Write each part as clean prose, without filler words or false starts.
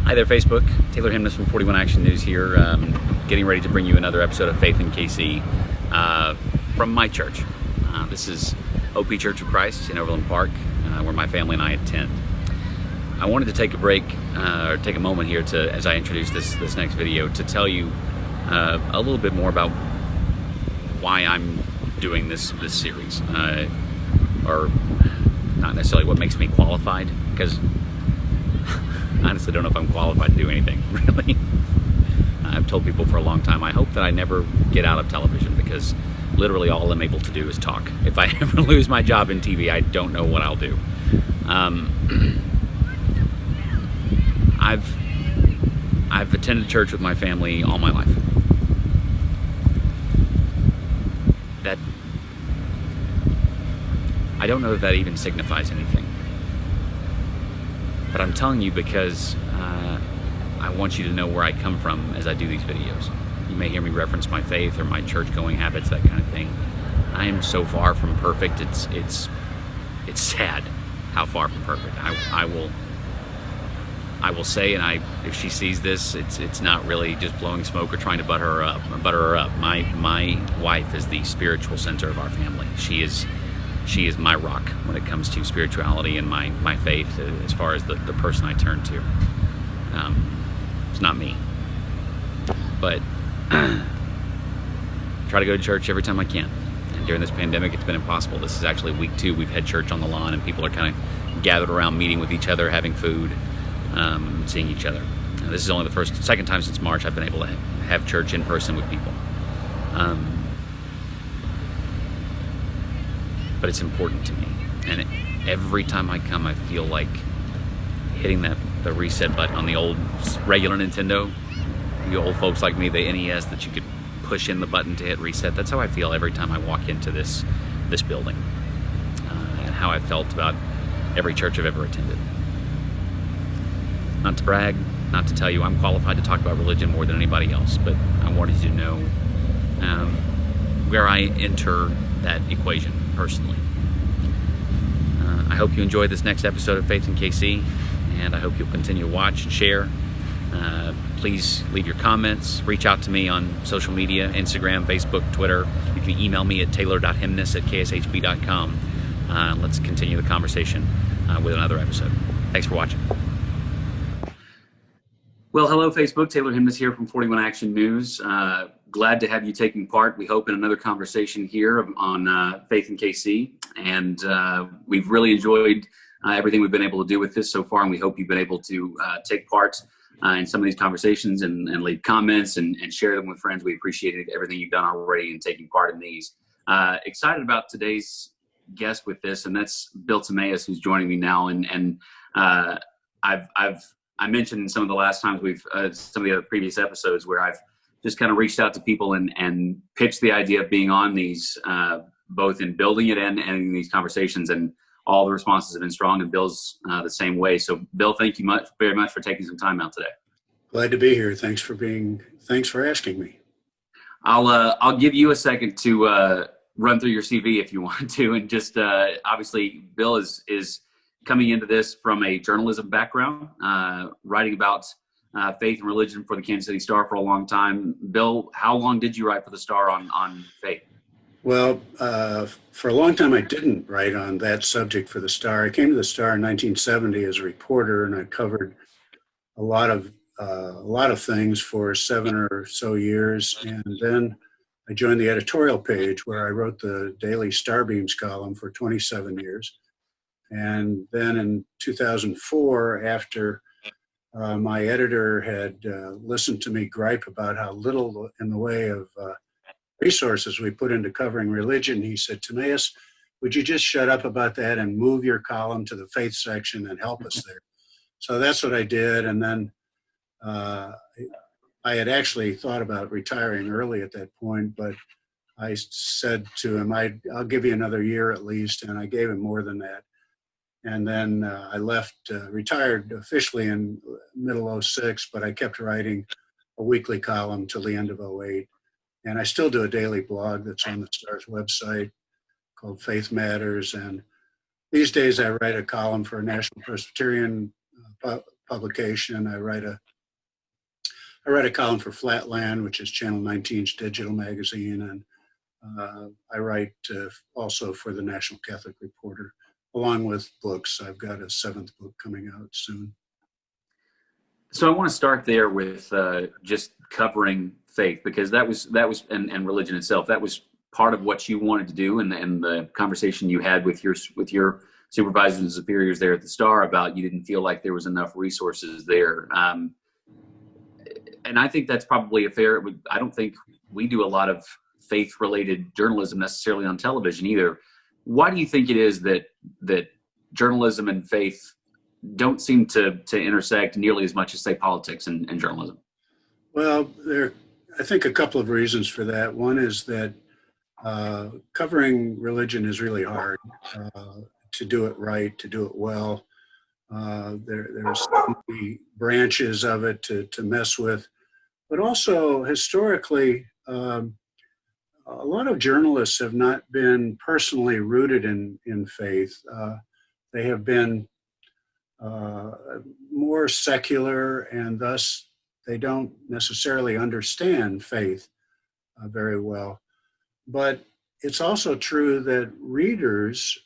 Hi there, Facebook. Taylor Hemness from 41 Action News here, getting ready to bring you another episode of Faith in KC from my church. This is OP Church of Christ in Overland Park, where my family and I attend. I wanted to take a break, or take a moment here to, as I introduce this next video, to tell you a little bit more about why I'm doing this series, or not necessarily what makes me qualified, because I honestly don't know if I'm qualified to do anything, really. I've told people for a long time, I hope that I never get out of television, because literally all I'm able to do is talk. If I ever lose my job in TV, I don't know what I'll do. I've attended church with my family all my life. That, I don't know if that even signifies anything. But I'm telling you because I want you to know where I come from as I do these videos. You may hear me reference my faith or my church-going habits, that kind of thing. I am so far from perfect. It's sad how far from perfect. I will say, and if she sees this, it's not really just blowing smoke or trying to butter her up. My wife is the spiritual center of our family. She is my rock when it comes to spirituality and my faith, as far as the person I turn to. It's not me. But try to go to church every time I can. And during this pandemic, it's been impossible. This is actually week 2. We've had church on the lawn, and people are kind of gathered around, meeting with each other, having food, seeing each other. And this is only the second time since March I've been able to have church in person with people. But it's important to me, and every time I come, I feel like hitting the reset button on the old regular Nintendo. You old folks like me, the NES, that you could push in the button to hit reset. That's how I feel every time I walk into this building, and how I felt about every church I've ever attended. Not to brag, not to tell you I'm qualified to talk about religion more than anybody else, but I wanted you to know where I enter that equation personally. I hope you enjoyed this next episode of Faith in KC, and I hope you'll continue to watch and share. Please leave your comments. Reach out to me on social media, Instagram, Facebook, Twitter. You can email me at taylor.hemness@kshb.com. Let's continue the conversation with another episode. Thanks for watching. Well, hello, Facebook. Taylor Hemness here from 41 Action News. Glad to have you taking part, we hope, in another conversation here on Faith in KC. And we've really enjoyed everything we've been able to do with this so far, and we hope you've been able to take part in some of these conversations and leave comments and share them with friends. We appreciate everything you've done already in taking part in these. Excited about today's guest with this, and that's Bill Tammeus, who's joining me now. And I mentioned in some of the last times some of the other previous episodes where I've just kind of reached out to people and pitched the idea of being on these, both in building it and in these conversations, and all the responses have been strong, and Bill's the same way. So Bill, thank you very much for taking some time out today. Glad to be here. Thanks for asking me. I'll give you a second to run through your CV if you want to, and just obviously Bill is coming into this from a journalism background, writing about faith and religion for the Kansas City Star for a long time. Bill, how long did you write for the Star on faith? Well, for a long time I didn't write on that subject for the Star. I came to the Star in 1970 as a reporter, and I covered a lot of things for 7 or so years, and then I joined the editorial page, where I wrote the daily Starbeams column for 27 years. And then in 2004, after my editor had listened to me gripe about how little in the way of resources we put into covering religion, he said, "Tammeus, would you just shut up about that and move your column to the faith section and help us there?" So that's what I did. And then I had actually thought about retiring early at that point, but I said to him, I'll give you another year at least, and I gave him more than that. And then I retired officially in middle '06, but I kept writing a weekly column till the end of '08. And I still do a daily blog that's on the Star's website called Faith Matters. And these days I write a column for a National Presbyterian publication. I write a column for Flatland, which is Channel 19's digital magazine, and I write also for the National Catholic Reporter, along with books. I've got a seventh book coming out soon. So I want to start there with just covering faith, because that was and religion itself. That was part of what you wanted to do, and the conversation you had with your supervisors and superiors there at the Star about you didn't feel like there was enough resources there. And I think that's probably a fair. I don't think we do a lot of faith-related journalism necessarily on television either. Why do you think it is that journalism and faith don't seem to intersect nearly as much as, say, politics and journalism? Well, I think a couple of reasons for that. One is that covering religion is really hard to do it right, to do it well. There's so many branches of it to mess with, but also historically, a lot of journalists have not been personally rooted in faith. They have been more secular, and thus they don't necessarily understand faith very well. But it's also true that readers,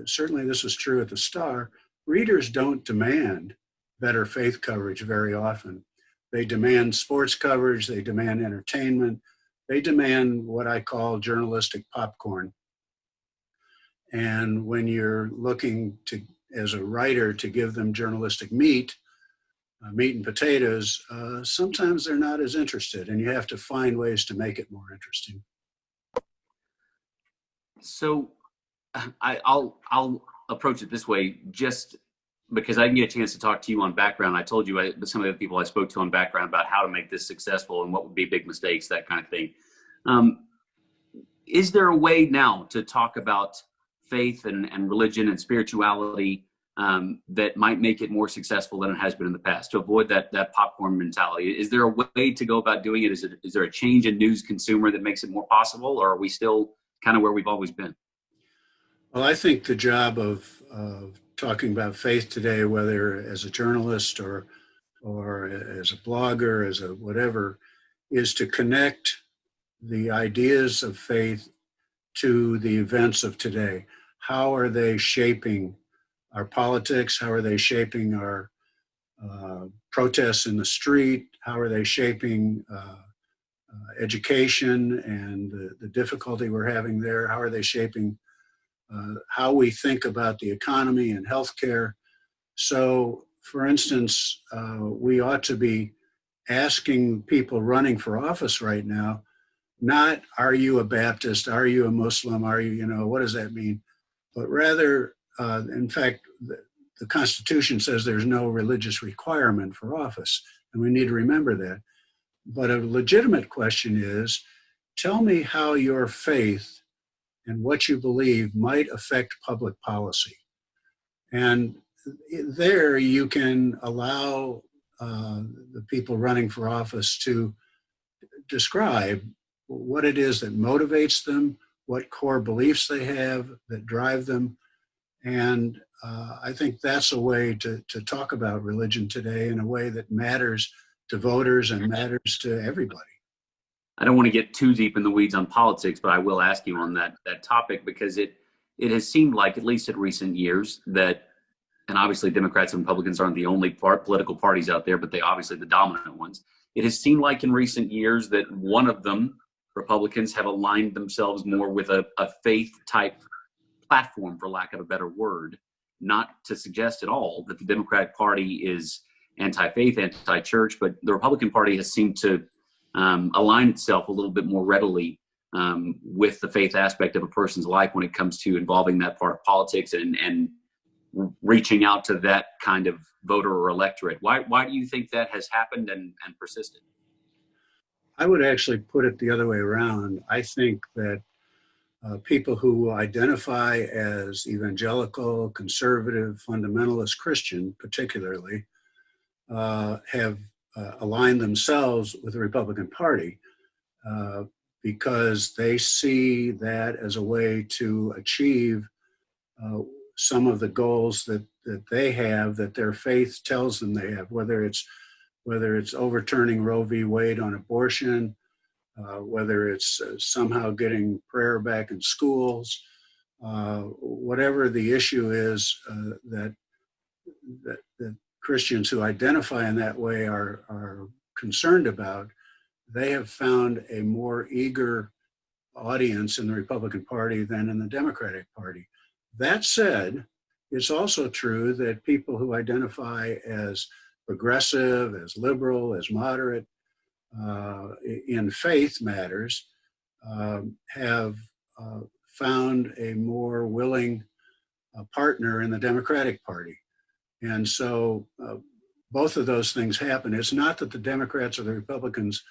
certainly this is true at the Star, readers don't demand better faith coverage very often. They demand sports coverage, they demand entertainment, they demand what I call journalistic popcorn. And when you're looking to, as a writer, to give them journalistic meat and potatoes, sometimes they're not as interested, and you have to find ways to make it more interesting. So I'll approach it this way, just because I didn't get a chance to talk to you on background. I told you some of the people I spoke to on background about how to make this successful and what would be big mistakes, that kind of thing. Is there a way now to talk about faith and religion and spirituality that might make it more successful than it has been in the past, to avoid that popcorn mentality? Is there a way to go about doing it? Is there a change in news consumer that makes it more possible, or are we still kind of where we've always been? Well, I think the job of talking about faith today, whether as a journalist or as a blogger, as a whatever, is to connect the ideas of faith to the events of today. How are they shaping our politics? How are they shaping our protests in the street? How are they shaping education and the difficulty we're having there? How are they shaping how we think about the economy and healthcare? So, for instance, we ought to be asking people running for office right now, not, are you a Baptist? Are you a Muslim? Are you, what does that mean? But rather, in fact, the Constitution says there's no religious requirement for office, and we need to remember that. But a legitimate question is, tell me how your faith and what you believe might affect public policy. And there you can allow the people running for office to describe what it is that motivates them, what core beliefs they have that drive them. And I think that's a way to talk about religion today in a way that matters to voters and matters to everybody. I don't want to get too deep in the weeds on politics, but I will ask you on that topic, because it has seemed like, at least in recent years, that, and obviously Democrats and Republicans aren't the only political parties out there, but they obviously the dominant ones. It has seemed like in recent years that one of them, Republicans, have aligned themselves more with a faith type platform, for lack of a better word, not to suggest at all that the Democratic Party is anti-faith, anti-church, but the Republican Party has seemed to align itself a little bit more readily with the faith aspect of a person's life when it comes to involving that part of politics and reaching out to that kind of voter or electorate. Why do you think that has happened and persisted? I would actually put it the other way around. I think that people who identify as evangelical, conservative, fundamentalist Christian, particularly, have aligned themselves with the Republican Party because they see that as a way to achieve some of the goals that they have, that their faith tells them they have, whether it's overturning Roe v. Wade on abortion, whether it's somehow getting prayer back in schools, whatever the issue is that Christians who identify in that way are concerned about, they have found a more eager audience in the Republican Party than in the Democratic Party. That said, it's also true that people who identify as progressive, as liberal, as moderate in faith matters have found a more willing partner in the Democratic Party. And so both of those things happen. It's not that the Democrats or the Republicans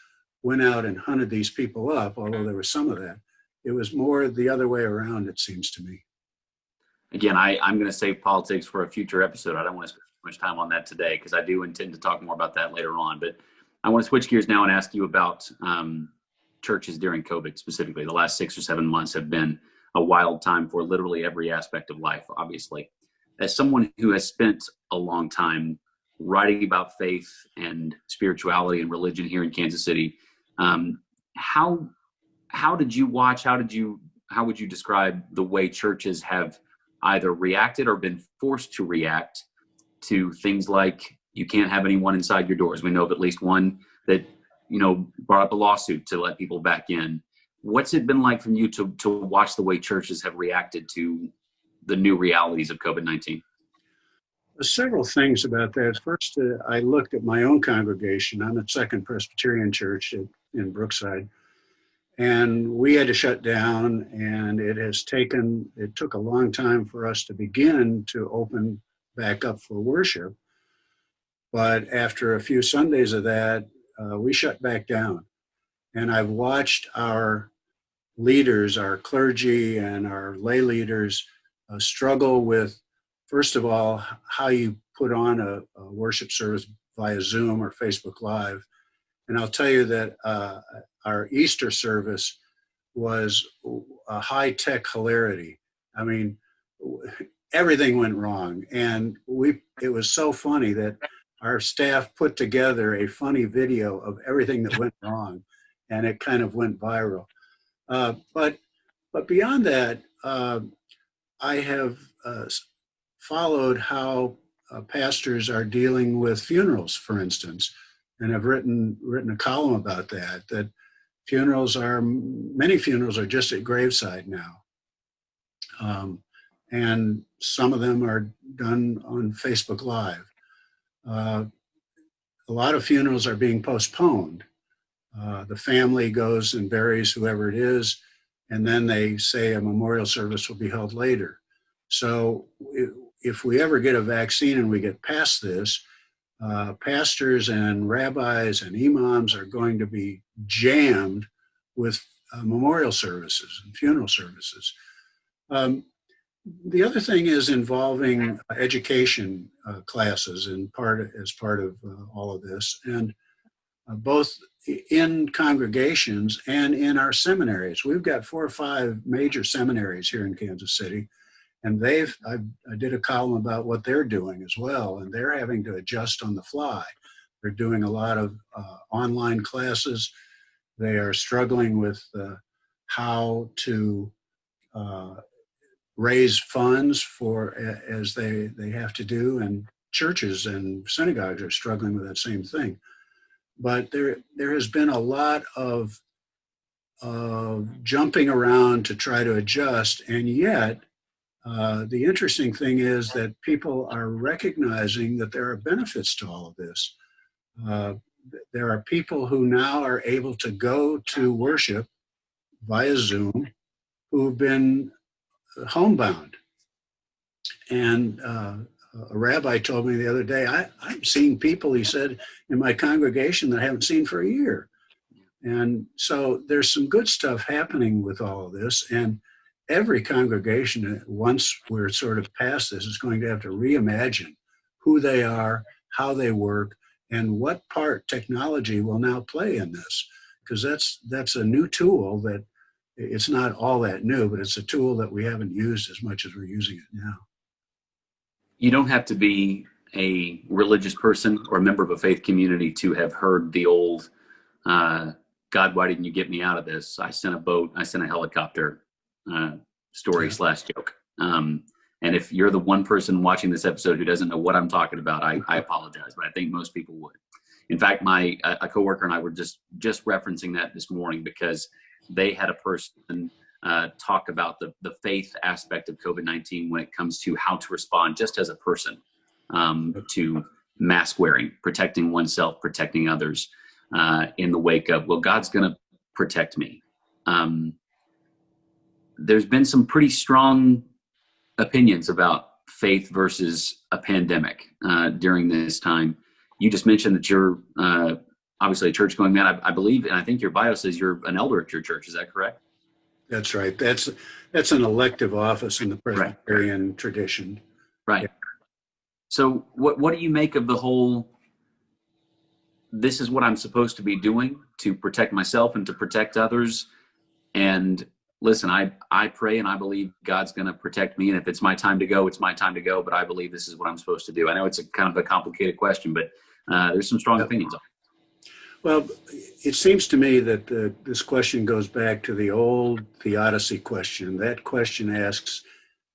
went out and hunted these people up, although there was some of that. It was more the other way around, it seems to me. Again, I'm going to save politics for a future episode. I don't want to spend too much time on that today because I do intend to talk more about that later on. But I want to switch gears now and ask you about churches during COVID specifically. The last 6 or 7 months have been a wild time for literally every aspect of life, obviously. As someone who has spent a long time writing about faith and spirituality and religion here in Kansas City, how did you watch, how would you describe the way churches have either reacted or been forced to react to things like you can't have anyone inside your doors? We know of at least one that, brought up a lawsuit to let people back in. What's it been like for you to watch the way churches have reacted to the new realities of COVID-19? There's several things about that. First, I looked at my own congregation. I'm at Second Presbyterian Church in Brookside. And we had to shut down, and it took a long time for us to begin to open back up for worship. But after a few Sundays of that, we shut back down. And I've watched our leaders, our clergy and our lay leaders struggle with, first of all, how you put on a worship service via Zoom or Facebook Live. And I'll tell you that our Easter service was a high-tech hilarity. I mean, everything went wrong. And it was so funny that our staff put together a funny video of everything that went wrong, and it kind of went viral. But beyond that, I have followed how pastors are dealing with funerals, for instance, and I've written a column about that many funerals are just at graveside now. And some of them are done on Facebook Live. A lot of funerals are being postponed. The family goes and buries whoever it is, and then they say a memorial service will be held later. So if we ever get a vaccine and we get past this, pastors and rabbis and imams are going to be jammed with memorial services and funeral services. The other thing is involving education classes as part of all of this, and both in congregations and in our seminaries. We've got 4 or 5 major seminaries here in Kansas City, and I did a column about what they're doing as well, and they're having to adjust on the fly. They're doing a lot of online classes. They are struggling with how to raise funds as they have to do, and churches and synagogues are struggling with that same thing. But there has been a lot of jumping around to try to adjust, and yet the interesting thing is that people are recognizing that there are benefits to all of this. There are people who now are able to go to worship via Zoom who've been homebound. And a rabbi told me the other day, I'm seeing people, he said, in my congregation that I haven't seen for a year. And so there's some good stuff happening with all of this. And every congregation, once we're sort of past this, is going to have to reimagine who they are, how they work, and what part technology will now play in this. Because that's a new tool that it's not all that new, but it's a tool that we haven't used as much as we're using it now. You don't have to be a religious person or a member of a faith community to have heard the old, God, why didn't you get me out of this? I sent a boat, I sent a helicopter story slash joke. And if you're the one person watching this episode who doesn't know what I'm talking about, I apologize, but I think most people would. In fact, a coworker and I were just referencing that this morning because they had a person talk about the faith aspect of COVID-19 when it comes to how to respond just as a person to mask wearing, protecting oneself, protecting others in the wake of, well, God's going to protect me. There's been some pretty strong opinions about faith versus a pandemic during this time. You just mentioned that you're obviously a church-going man. I believe, and I think your bio says you're an elder at your church. Is that correct? That's right. That's an elective office in the Presbyterian tradition. Right. Yeah. So what do you make of the whole, this is what I'm supposed to be doing to protect myself and to protect others? And listen, I pray and I believe God's going to protect me. And if it's my time to go, it's my time to go. But I believe this is what I'm supposed to do. I know it's a kind of a complicated question, but there's some strong opinions on it. Well, it seems to me that this question goes back to the old theodicy question. That question asks,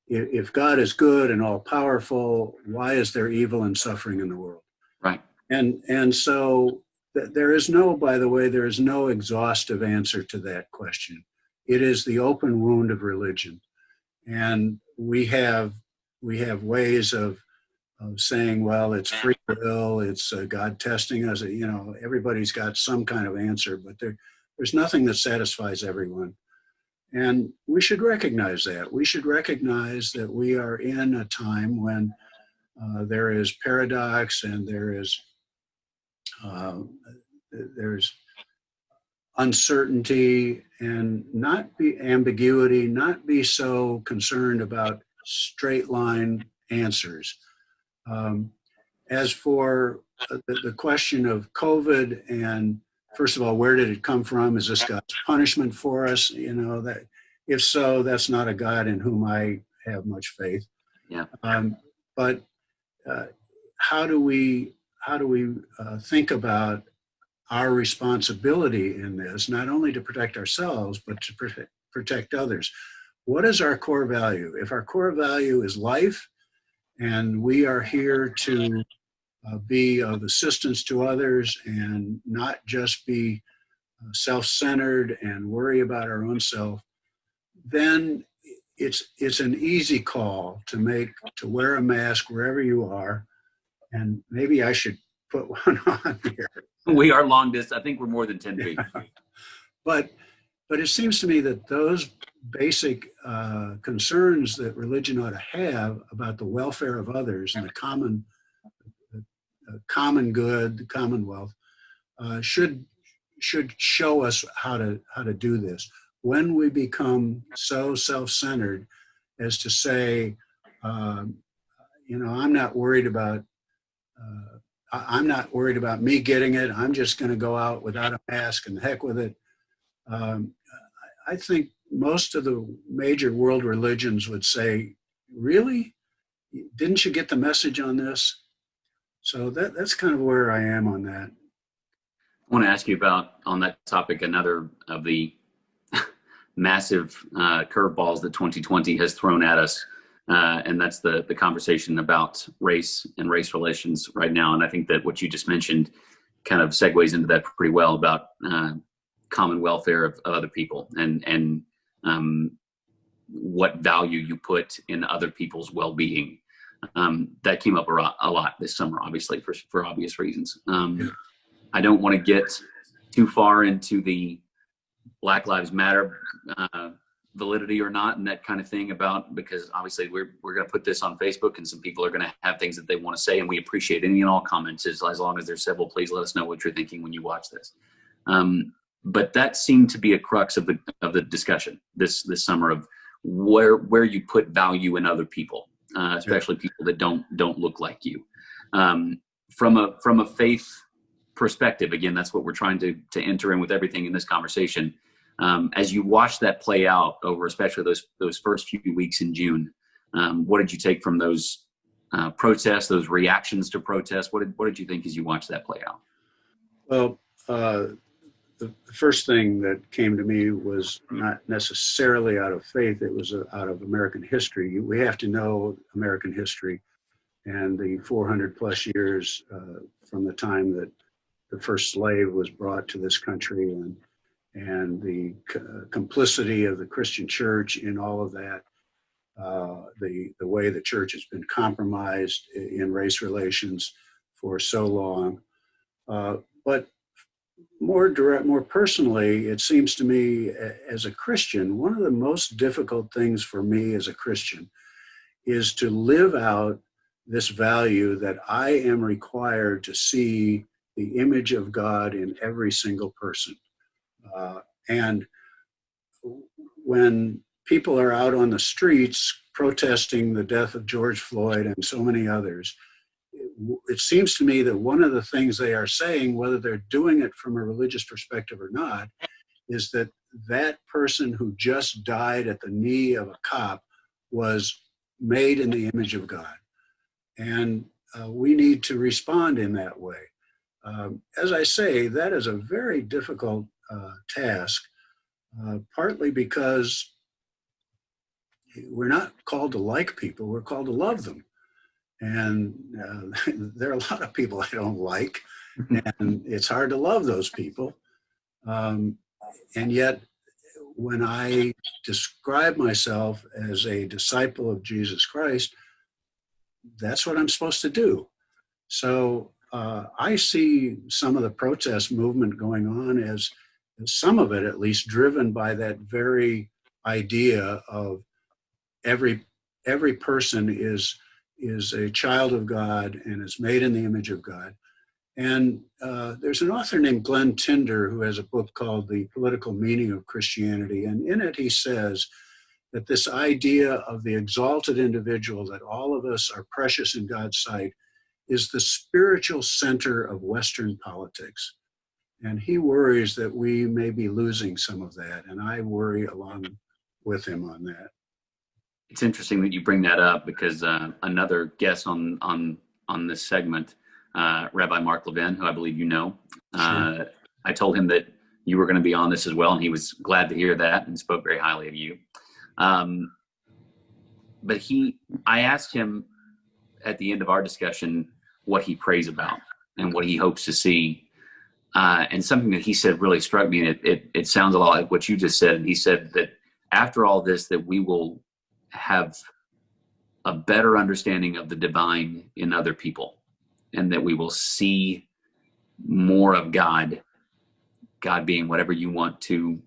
if God is good and all powerful, why is there evil and suffering in the world? Right. And so there is no, by the way, there is no exhaustive answer to that question. It is the open wound of religion. And we have ways of saying, well, it's free will, it's God testing us. You know, everybody's got some kind of answer, but there's nothing that satisfies everyone. And we should recognize that. We should recognize that we are in a time when there is paradox and there's uncertainty, and not be ambiguity, not be so concerned about straight line answers. As for the question of COVID, and first of all, where did it come from? Is this God's punishment for us? You know, that if so, that's not a God in whom I have much faith. Yeah. But how do we think about our responsibility in this, not only to protect ourselves, but to protect others? What is our core value? If our core value is life, and we are here to be of assistance to others and not just be self-centered and worry about our own self, then it's an easy call to wear a mask wherever you are. And maybe I should put one on here. We are long distance. I think we're more than 10 feet. But it seems to me that those basic concerns that religion ought to have about the welfare of others and the common good, the commonwealth, should show us how to do this. When we become so self-centered as to say, you know, I'm not worried about me getting it. I'm just going to go out without a mask and the heck with it. I think most of the major world religions would say, really? Didn't you get the message on this? So that's kind of where I am on that. I want to ask you about, on that topic, another of the massive curveballs that 2020 has thrown at us. And that's the conversation about race and race relations right now. And I think that what you just mentioned kind of segues into that pretty well, about common welfare of other people and what value you put in other people's well-being. That came up a lot this summer, obviously, for obvious reasons. I don't want to get too far into the Black Lives Matter validity or not and that kind of thing, because obviously we're going to put this on Facebook and some people are going to have things that they want to say, and we appreciate any and all comments. As long as there's civil, please let us know what you're thinking when you watch this. But that seemed to be a crux of the discussion this summer, of where you put value in other people, especially people that don't look like you. From a faith perspective, again, that's what we're trying to enter in with everything in this conversation. As you watch that play out over, especially those first few weeks in June, what did you take from those protests, those reactions to protests? What did you think as you watched that play out? Well, the first thing that came to me was not necessarily out of faith. It was out of American history. We have to know American history and the 400 plus years from the time that the first slave was brought to this country, and the complicity of the Christian church in all of that, the way the church has been compromised in race relations for so long. But more personally, it seems to me as a Christian, one of the most difficult things for me as a Christian is to live out this value that I am required to see the image of God in every single person. And when people are out on the streets protesting the death of George Floyd and so many others, it seems to me that one of the things they are saying, whether they're doing it from a religious perspective or not, is that that person who just died at the knee of a cop was made in the image of God. And we need to respond in that way. As I say, that is a very difficult task, partly because we're not called to like people, we're called to love them. And there are a lot of people I don't like, and it's hard to love those people. And yet, when I describe myself as a disciple of Jesus Christ, that's what I'm supposed to do. So I see some of the protest movement going on as some of it at least driven by that very idea of every person is a child of God and is made in the image of God. And there's an author named Glenn Tinder who has a book called The Political Meaning of Christianity. And in it, he says that this idea of the exalted individual, that all of us are precious in God's sight, is the spiritual center of Western politics. And he worries that we may be losing some of that. And I worry along with him on that. It's interesting that you bring that up, because another guest on this segment, Rabbi Mark Levin, who I believe you know, Sure. I told him that you were going to be on this as well, and he was glad to hear that and spoke very highly of you. But I asked him at the end of our discussion what he prays about and what he hopes to see. And something that he said really struck me, and it sounds a lot like what you just said. And he said that after all this, that we will have a better understanding of the divine in other people, and that we will see more of God being whatever you want to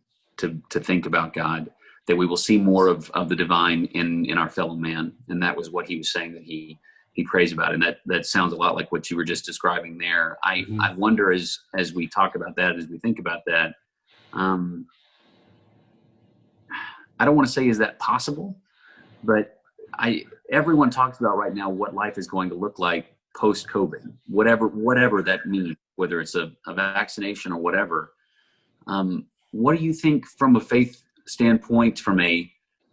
think about God, that we will see more of the divine in our fellow man. And that was what he was saying that he prays about. And that sounds a lot like what you were just describing there. I wonder, as we talk about that, as we think about that, I don't want to say, is that possible? But everyone talks about right now what life is going to look like post-COVID, whatever that means, whether it's a vaccination or whatever. What do you think from a faith standpoint, from a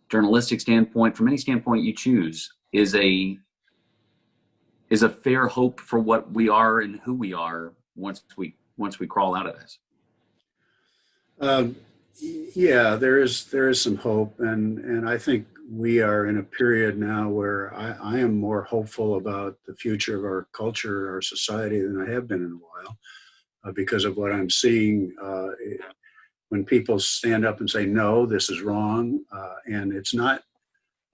journalistic standpoint, from any standpoint you choose, is a fair hope for what we are and who we are once we crawl out of this? Yeah, there is some hope, and I think we are in a period now where I am more hopeful about the future of our culture, our society, than I have been in a while, because of what I'm seeing. When people stand up and say, no, this is wrong, and it's not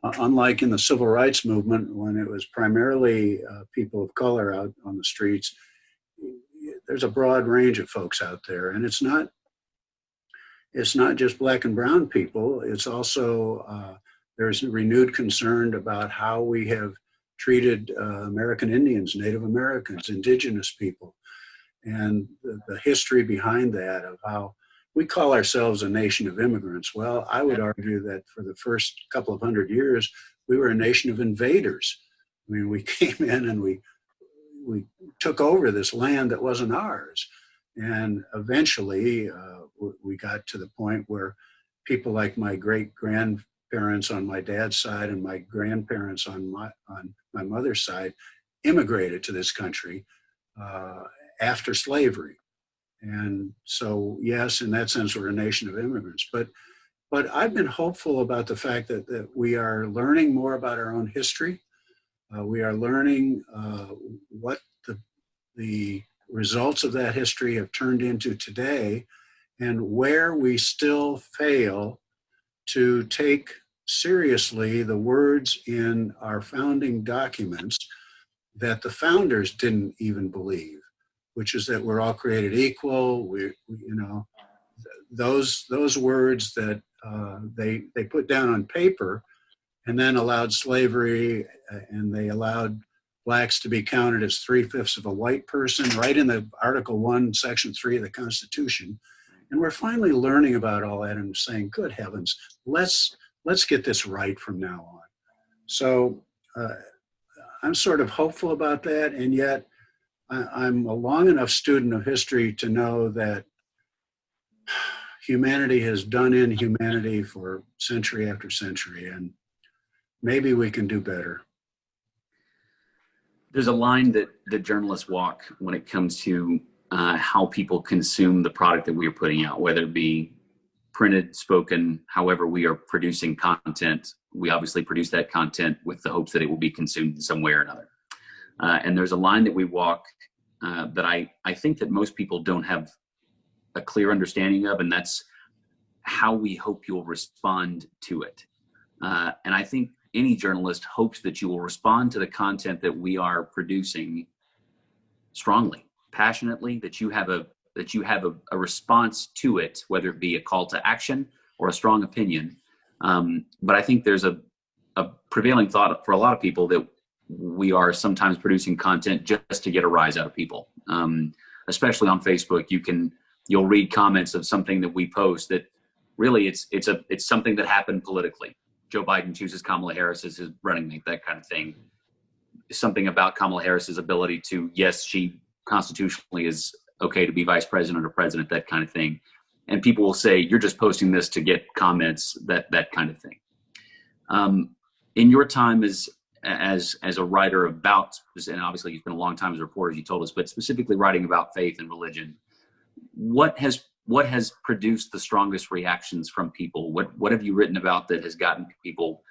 unlike in the civil rights movement, when it was primarily people of color out on the streets. There's a broad range of folks out there, and it's not just black and brown people. It's also, there's renewed concern about how we have treated American Indians, Native Americans, indigenous people, and the history behind that, of how we call ourselves a nation of immigrants. Well, I would argue that for the first couple of hundred years, we were a nation of invaders. I mean, we came in and we took over this land that wasn't ours. And eventually we got to the point where people like my great grandparents on my dad's side and my grandparents on my mother's side, immigrated to this country after slavery. And so, yes, in that sense, we're a nation of immigrants. But I've been hopeful about the fact that we are learning more about our own history. We are learning what the results of that history have turned into today, and where we still fail to take seriously the words in our founding documents that the founders didn't even believe, which is that we're all created equal. Those words that they put down on paper, and then allowed slavery, and they allowed blacks to be counted as 3/5 of a white person, right in the Article 1, Section 3 of the Constitution. And we're finally learning about all that and saying, good heavens, let's get this right from now on. So I'm sort of hopeful about that, and yet I'm a long enough student of history to know that humanity has done inhumanity for century after century, and maybe we can do better. There's a line that journalists walk when it comes to how people consume the product that we are putting out, whether it be printed, spoken, however we are producing content. We obviously produce that content with the hopes that it will be consumed in some way or another. And there's a line that we walk that I think that most people don't have a clear understanding of, and that's how we hope you'll respond to it. And I think any journalist hopes that you will respond to the content that we are producing strongly, passionately, that you have a response to it, whether it be a call to action or a strong opinion. But I think there's a prevailing thought for a lot of people that we are sometimes producing content just to get a rise out of people. Especially on Facebook, you'll read comments of something that we post that really it's something that happened politically. Joe Biden chooses Kamala Harris as his running mate, that kind of thing. Something about Kamala Harris's ability to, yes, she constitutionally is okay to be vice president or president, that kind of thing. And people will say, you're just posting this to get comments, that kind of thing. In your time as a writer about, and obviously you've been a long time as a reporter, as you told us, but specifically writing about faith and religion, what has produced the strongest reactions from people? What have you written about that has gotten people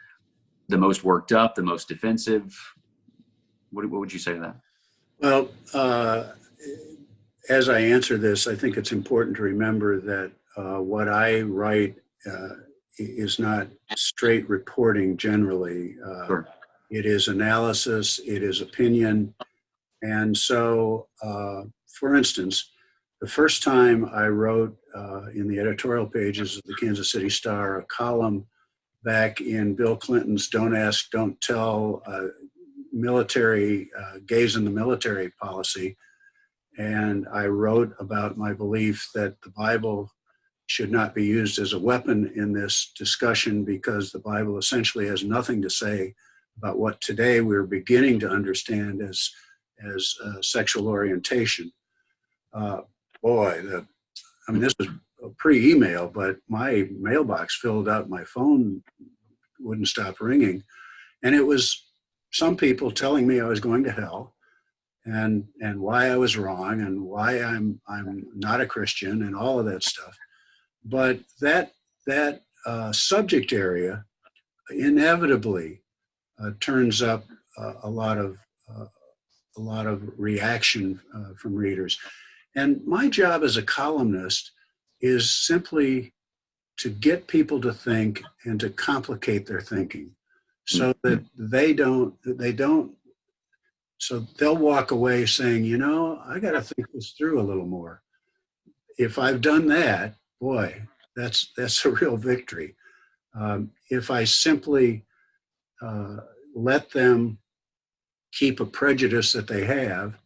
the most worked up, the most defensive? What would you say to that? Well, as I answer this, I think it's important to remember that what I write is not straight reporting generally. Sure. It is analysis, it is opinion. And so, for instance, the first time I wrote in the editorial pages of the Kansas City Star a column back in Bill Clinton's Don't Ask, Don't Tell military, gays in the military policy, and I wrote about my belief that the Bible should not be used as a weapon in this discussion because the Bible essentially has nothing to say about what today we're beginning to understand as sexual orientation. This was pre-email, but my mailbox filled up, my phone wouldn't stop ringing. And it was some people telling me I was going to hell and why I was wrong and why I'm not a Christian and all of that stuff. But that subject area inevitably turns up a lot of reaction from readers. And my job as a columnist is simply to get people to think and to complicate their thinking so that so they'll walk away saying, I got to think this through a little more. If I've done that, boy, that's a real victory. If I simply let them keep a prejudice that they have,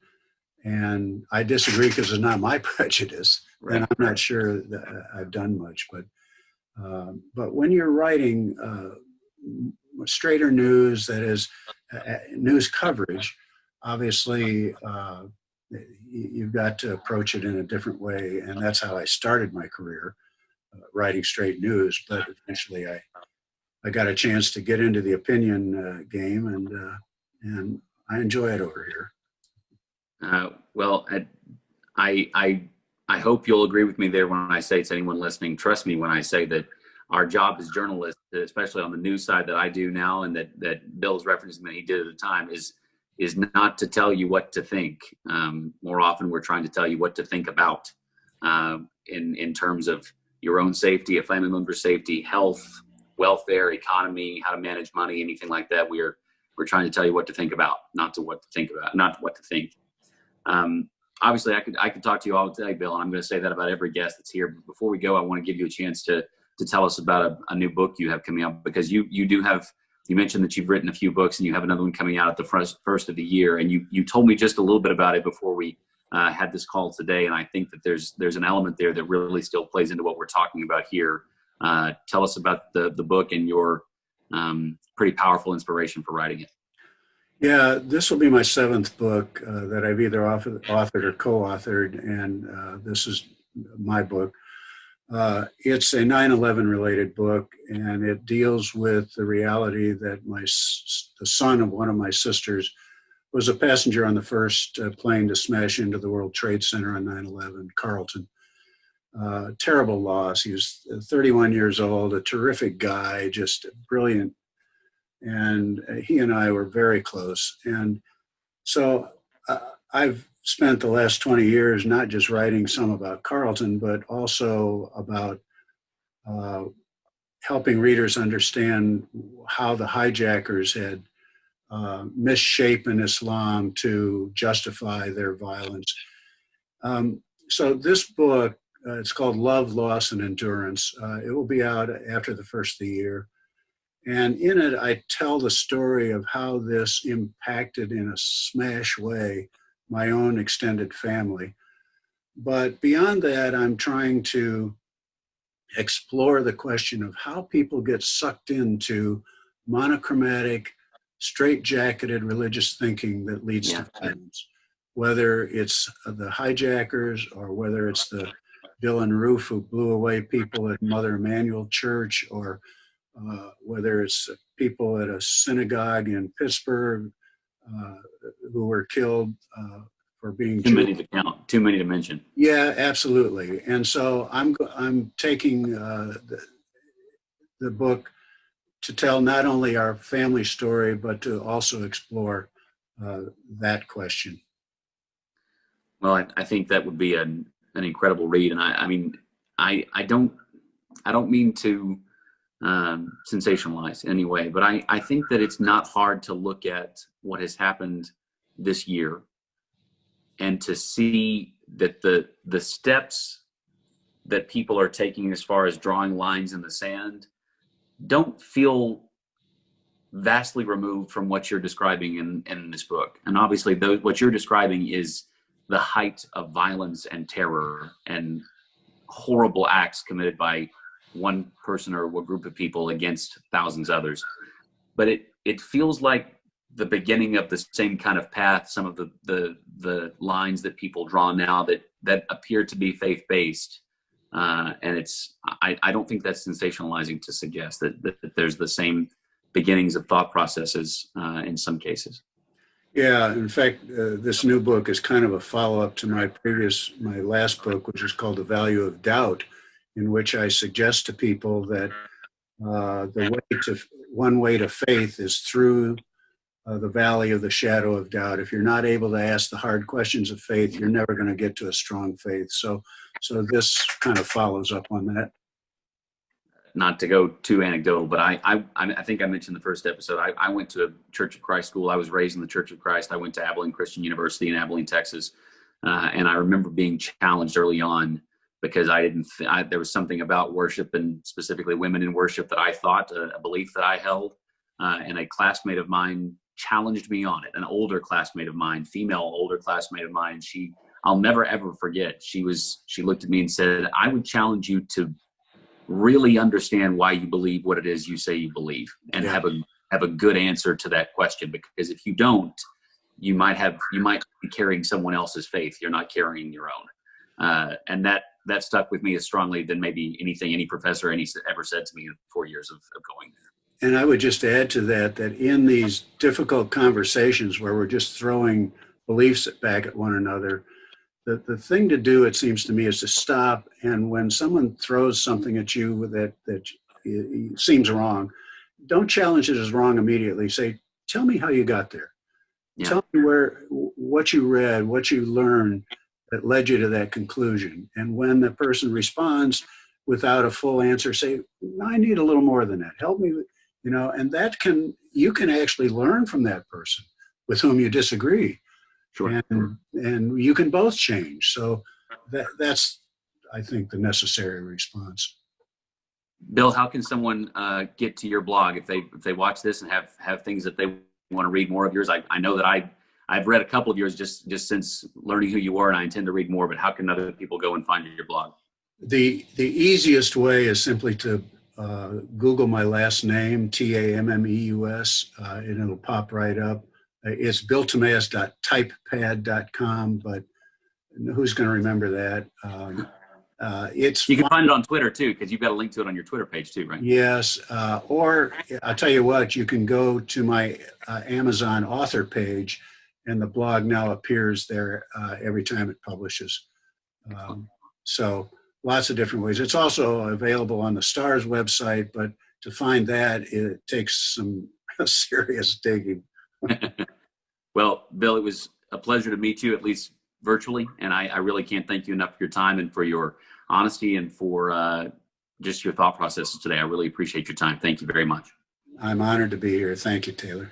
and I disagree because it's not my prejudice, right, then I'm not sure that I've done much. But when you're writing straighter news, that is news coverage, obviously you've got to approach it in a different way, and that's how I started my career, writing straight news. But eventually I got a chance to get into the opinion game, and I enjoy it over here. Well, I hope you'll agree with me there when I say to anyone listening, trust me when I say that our job as journalists, especially on the news side that I do now and that Bill's referencing that he did at the time, is not to tell you what to think. More often we're trying to tell you what to think about in terms of your own safety, a family member's safety, health, welfare, economy, how to manage money, anything like that. We're trying to tell you what to think about, not what to think. Obviously, I could talk to you all day, Bill, and I'm going to say that about every guest that's here. But before we go, I want to give you a chance to tell us about a new book you have coming out, because you mentioned that you've written a few books and you have another one coming out at the first of the year. And you told me just a little bit about it before we had this call today. And I think that there's an element there that really still plays into what we're talking about here. Tell us about the book and your pretty powerful inspiration for writing it. Yeah, this will be my seventh book that I've either authored or co-authored, and this is my book. It's a 9/11 related book, and it deals with the reality that the son of one of my sisters was a passenger on the first plane to smash into the World Trade Center on 9/11, Carlton. Terrible loss. He was 31 years old, a terrific guy, just brilliant. And he and I were very close. And so I've spent the last 20 years not just writing some about Carlton, but also about helping readers understand how the hijackers had misshapen Islam to justify their violence. So this book, it's called Love, Loss, and Endurance. It will be out after the first of the year. And in it, I tell the story of how this impacted in a smash way my own extended family. But beyond that, I'm trying to explore the question of how people get sucked into monochromatic, straitjacketed religious thinking that leads to violence. Whether it's the hijackers or whether it's the Dylan Roof who blew away people at Mother Emanuel Church, or whether it's people at a synagogue in Pittsburgh who were killed for being too many to count, too many to mention. Yeah, absolutely. And so I'm taking the book to tell not only our family story, but to also explore that question. Well, I think that would be an incredible read, and I mean, I don't mean to sensationalize anyway, but I think that it's not hard to look at what has happened this year and to see that the steps that people are taking as far as drawing lines in the sand don't feel vastly removed from what you're describing in this book. And obviously what you're describing is the height of violence and terror and horrible acts committed by one person or a group of people against thousands of others. But it feels like the beginning of the same kind of path, some of the lines that people draw now that appear to be faith-based. And I don't think that's sensationalizing to suggest that there's the same beginnings of thought processes in some cases. Yeah, in fact, this new book is kind of a follow-up to my last book, which is called The Value of Doubt, in which I suggest to people that one way to faith is through the valley of the shadow of doubt. If you're not able to ask the hard questions of faith, you're never going to get to a strong faith. So this kind of follows up on that. Not to go too anecdotal, but I think I mentioned the first episode. I went to a Church of Christ school. I was raised in the Church of Christ. I went to Abilene Christian University in Abilene, Texas. And I remember being challenged early on because there was something about worship and specifically women in worship that I thought, a belief that I held. And a classmate of mine challenged me on it. An older classmate of mine, older classmate of mine. I'll never ever forget. She looked at me and said, "I would challenge you to really understand why you believe what it is you say you believe, and have a good answer to that question. Because if you don't, you might be carrying someone else's faith. You're not carrying your own." And that stuck with me as strongly than maybe anything any professor ever said to me in 4 years of going there. And I would just add to that, that in these difficult conversations where we're just throwing beliefs back at one another, the thing to do, it seems to me, is to stop. And when someone throws something at you that seems wrong, don't challenge it as wrong immediately. Say, tell me how you got there. Yeah. Tell me what you read, what you learned that led you to that conclusion. And when the person responds without a full answer, say, I need a little more than that. Help me, and you can actually learn from that person with whom you disagree. Sure. And you can both change. So that's, I think, the necessary response. Bill, how can someone get to your blog if they watch this and have things that they want to read more of yours? I know that I've read a couple of yours just since learning who you are, and I intend to read more, but how can other people go and find your blog? The easiest way is simply to Google my last name, Tammeus, and it'll pop right up. It's billtammeus.typepad.com, but who's going to remember that? You can find it on Twitter too, because you've got a link to it on your Twitter page too, right? Yes, or I'll tell you what, you can go to my Amazon author page, and the blog now appears there every time it publishes. So lots of different ways. It's also available on the STARS website, but to find that, it takes some serious digging. Well, Bill, it was a pleasure to meet you, at least virtually, and I really can't thank you enough for your time and for your honesty and for just your thought processes today. I really appreciate your time. Thank you very much. I'm honored to be here. Thank you, Taylor.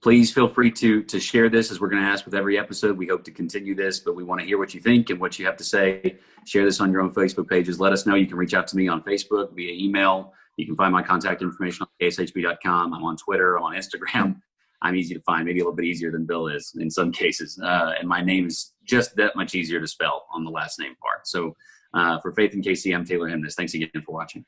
Please feel free to share this, as we're going to ask with every episode. We hope to continue this, but we want to hear what you think and what you have to say. Share this on your own Facebook pages. Let us know. You can reach out to me on Facebook, via email. You can find my contact information on kshb.com. I'm on Twitter. I'm on Instagram. I'm easy to find, maybe a little bit easier than Bill is in some cases. And my name is just that much easier to spell on the last name part. So for Faith in KC, I'm Taylor Hemness. Thanks again for watching.